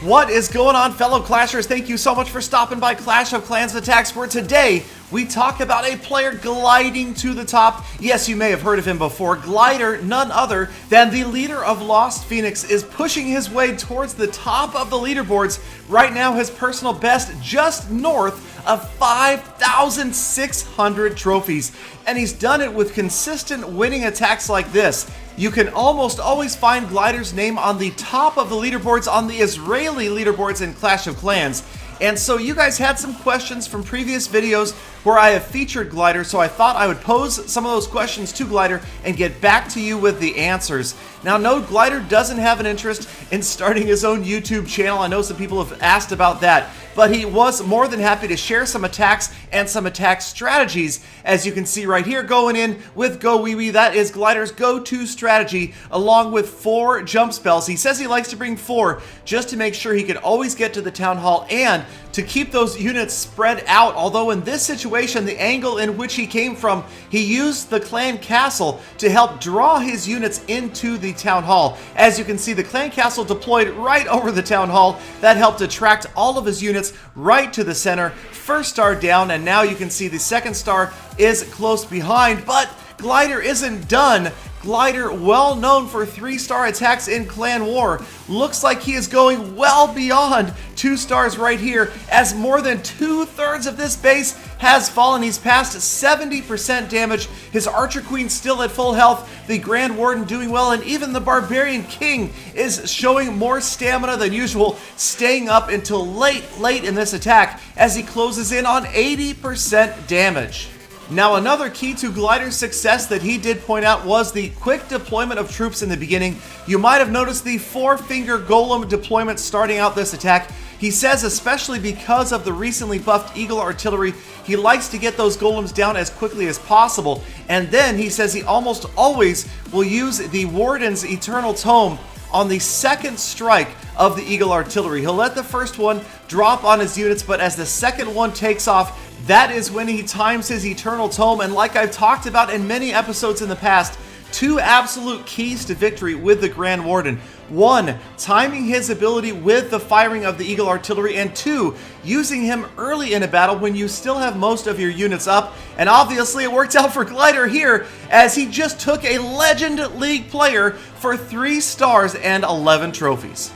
What is going on, fellow Clashers? Thank you so much for stopping by Clash of Clans Attacks, where today we talk about a player gliding to the top. Yes, you may have heard of him before. Glider, none other than the leader of Lost Phoenix, is pushing his way towards the top of the leaderboards. Right now, his personal best just north of 5,600 trophies. And he's done it with consistent winning attacks like this. You can almost always find Glider's name on the top of the leaderboards on the Israeli leaderboards in Clash of Clans. And so you guys had some questions from previous videos where I have featured Glider, so I thought I would pose some of those questions to Glider and get back to you with the answers. Now, no, Glider doesn't have an interest in starting his own YouTube channel. I know some people have asked about that, but he was more than happy to share some attacks and some attack strategies. As you can see right here, going in with Go Wee Wee, that is Glider's go-to strategy, along with 4 jump spells. He says he likes to bring 4 just to make sure he can always get to the Town Hall and to keep those units spread out. Although in this situation, the angle in which he came from, he used the clan castle to help draw his units into the Town Hall. As you can see, the clan castle deployed right over the Town Hall. That helped attract all of his units right to the center. First star down, and now you can see the second star is close behind, but Glider isn't done. Glider, well known for 3-star attacks in Clan War, looks like he is going well beyond 2 stars right here, as more than 2/3 of this base has fallen. He's past 70% damage. His Archer Queen still at full health, the Grand Warden doing well, and even the Barbarian King is showing more stamina than usual, staying up until late in this attack as he closes in on 80% damage. Now, another key to Glider's success that he did point out was the quick deployment of troops in the beginning. You might have noticed the 4-finger golem deployment starting out this attack. He says, especially because of the recently buffed Eagle artillery, he likes to get those golems down as quickly as possible. And then he says he almost always will use the Warden's Eternal Tome on the second strike of the Eagle artillery. He'll let the first one drop on his units, but as the second one takes off, that is when he times his Eternal Tome. And like I've talked about in many episodes in the past, 2 absolute keys to victory with the Grand Warden. 1, timing his ability with the firing of the Eagle artillery, and 2, using him early in a battle when you still have most of your units up. And obviously it worked out for Glider here, as he just took a Legend League player for 3 stars and 11 trophies.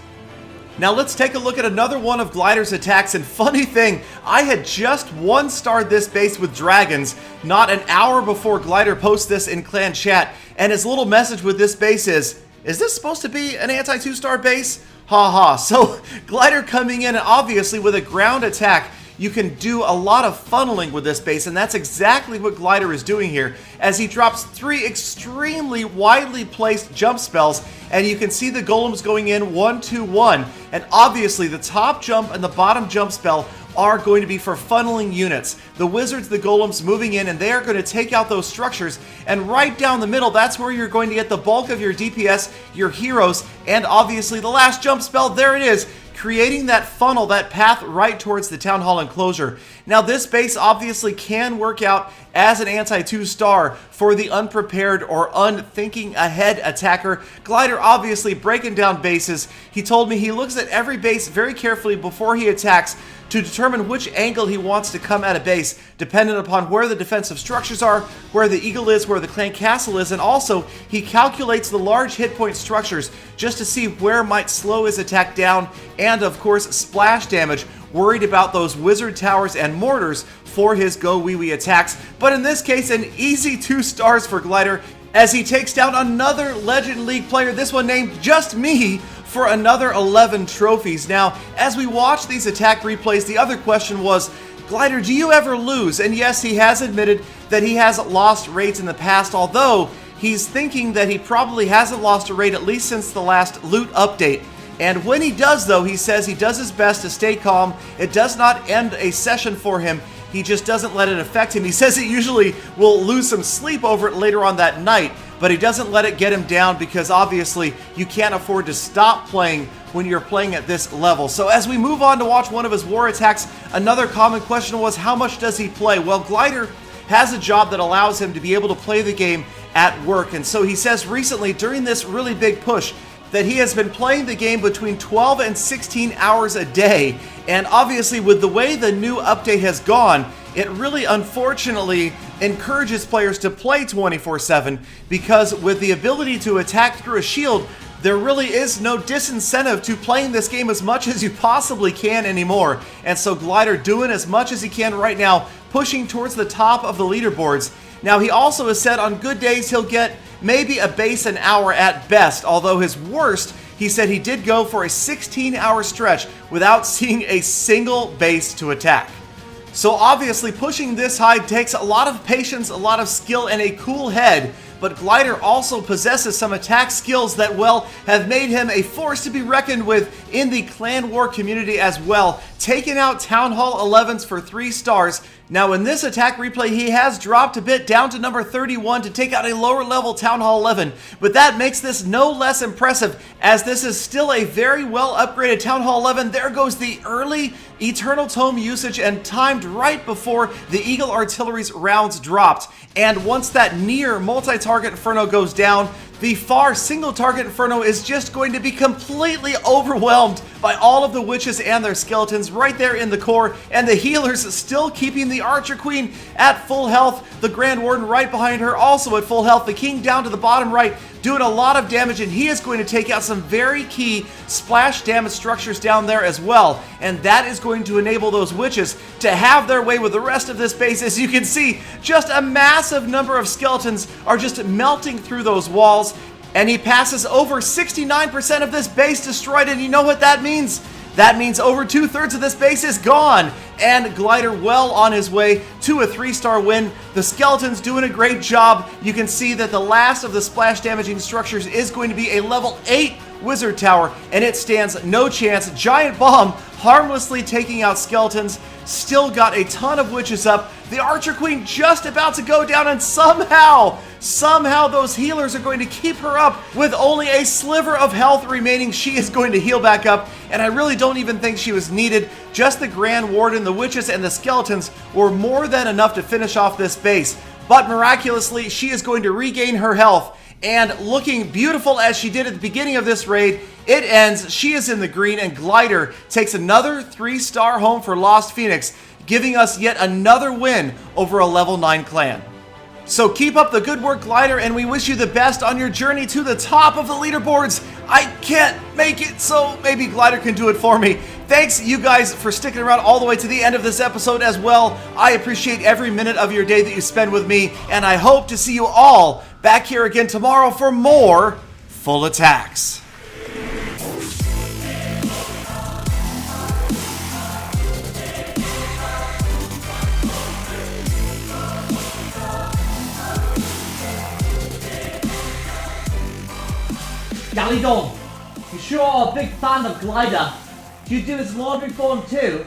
Now let's take a look at another one of Glider's attacks, and funny thing, I had just 1-starred this base with dragons not an hour before Glider posts this in clan chat, and his little message with this base is this supposed to be an anti-2-star base? Ha ha. So Glider coming in, and obviously with a ground attack, you can do a lot of funneling with this base, and that's exactly what Glider is doing here, as he drops 3 extremely widely placed jump spells, and you can see the golems going in 1-2-1, and obviously the top jump and the bottom jump spell are going to be for funneling units. The wizards, the golems moving in, and they are going to take out those structures, and right down the middle, that's where you're going to get the bulk of your DPS, your heroes, and obviously the last jump spell, there it is, creating that funnel, that path right towards the Town Hall enclosure. Now, this base obviously can work out as an anti-2-star for the unprepared or unthinking ahead attacker. Glider obviously breaking down bases. He told me he looks at every base very carefully before he attacks to determine which angle he wants to come at a base, dependent upon where the defensive structures are, where the Eagle is, where the clan castle is, and also he calculates the large hit point structures just to see where might slow his attack down, and of course splash damage, worried about those wizard towers and mortars for his Go Wee Wee attacks. But in this case, an easy 2 stars for Glider, as he takes down another Legend League player, this one named Just Me, for another 11 trophies. Now, as we watch these attack replays, the other question was, Glider, do you ever lose? And yes, he has admitted that he has lost raids in the past, although he's thinking that he probably hasn't lost a raid at least since the last loot update. And when he does, though, he says he does his best to stay calm. It does not end a session for him. He just doesn't let it affect him. He says he usually will lose some sleep over it later on that night, but he doesn't let it get him down, because obviously you can't afford to stop playing when you're playing at this level. So as we move on to watch one of his war attacks, another common question was, how much does he play? Well, Glider has a job that allows him to be able to play the game at work, and so he says recently during this really big push, that he has been playing the game between 12 and 16 hours a day. And obviously, with the way the new update has gone, it really unfortunately encourages players to play 24/7, because with the ability to attack through a shield, there really is no disincentive to playing this game as much as you possibly can anymore. And so Glider doing as much as he can right now, pushing towards the top of the leaderboards. Now, he also has said on good days he'll get maybe a base an hour at best, although his worst, he said he did go for a 16-hour stretch without seeing a single base to attack. So obviously pushing this high takes a lot of patience, a lot of skill, and a cool head, but Glider also possesses some attack skills that, well, have made him a force to be reckoned with in the Clan War community as well, taking out Town Hall 11s for 3 stars. Now, in this attack replay, he has dropped a bit down to number 31 to take out a lower level Town Hall 11, but that makes this no less impressive, as this is still a very well upgraded Town Hall 11. There goes the early Eternal Tome usage, and timed right before the Eagle Artillery's rounds dropped. And once that near multi-target Inferno goes down, the far single-target Inferno is just going to be completely overwhelmed by all of the witches and their skeletons right there in the core, and the healers still keeping the Archer Queen at full health, the Grand Warden right behind her also at full health, the King down to the bottom right doing a lot of damage, and he is going to take out some very key splash damage structures down there as well, and that is going to enable those witches to have their way with the rest of this base. As you can see, just a massive number of skeletons are just melting through those walls, and he passes over 69% of this base destroyed, and you know what that means? That means over 2/3 of this base is gone, and Glider well on his way to a 3-star win. The skeletons doing a great job. You can see that the last of the splash damaging structures is going to be a level 8 wizard tower, and it stands no chance. Giant bomb harmlessly taking out skeletons. Still got a ton of witches up. The Archer Queen just about to go down, and somehow those healers are going to keep her up with only a sliver of health remaining. She is going to heal back up, and I really don't even think she was needed. Just the Grand Warden, the witches, and the skeletons were more than enough to finish off this base. But miraculously, she is going to regain her health, and looking beautiful as she did at the beginning of this raid, it ends. She is in the green, and Glider takes another 3-star home for Lost Phoenix, giving us yet another win over a level 9 clan. So keep up the good work, Glider, and we wish you the best on your journey to the top of the leaderboards. I can't make it, so maybe Glider can do it for me. Thanks, you guys, for sticking around all the way to the end of this episode as well. I appreciate every minute of your day that you spend with me, and I hope to see you all back here again tomorrow for more Full Attacks. Gallydon, you sure are a big fan of Glider. Do you do his laundry for him too?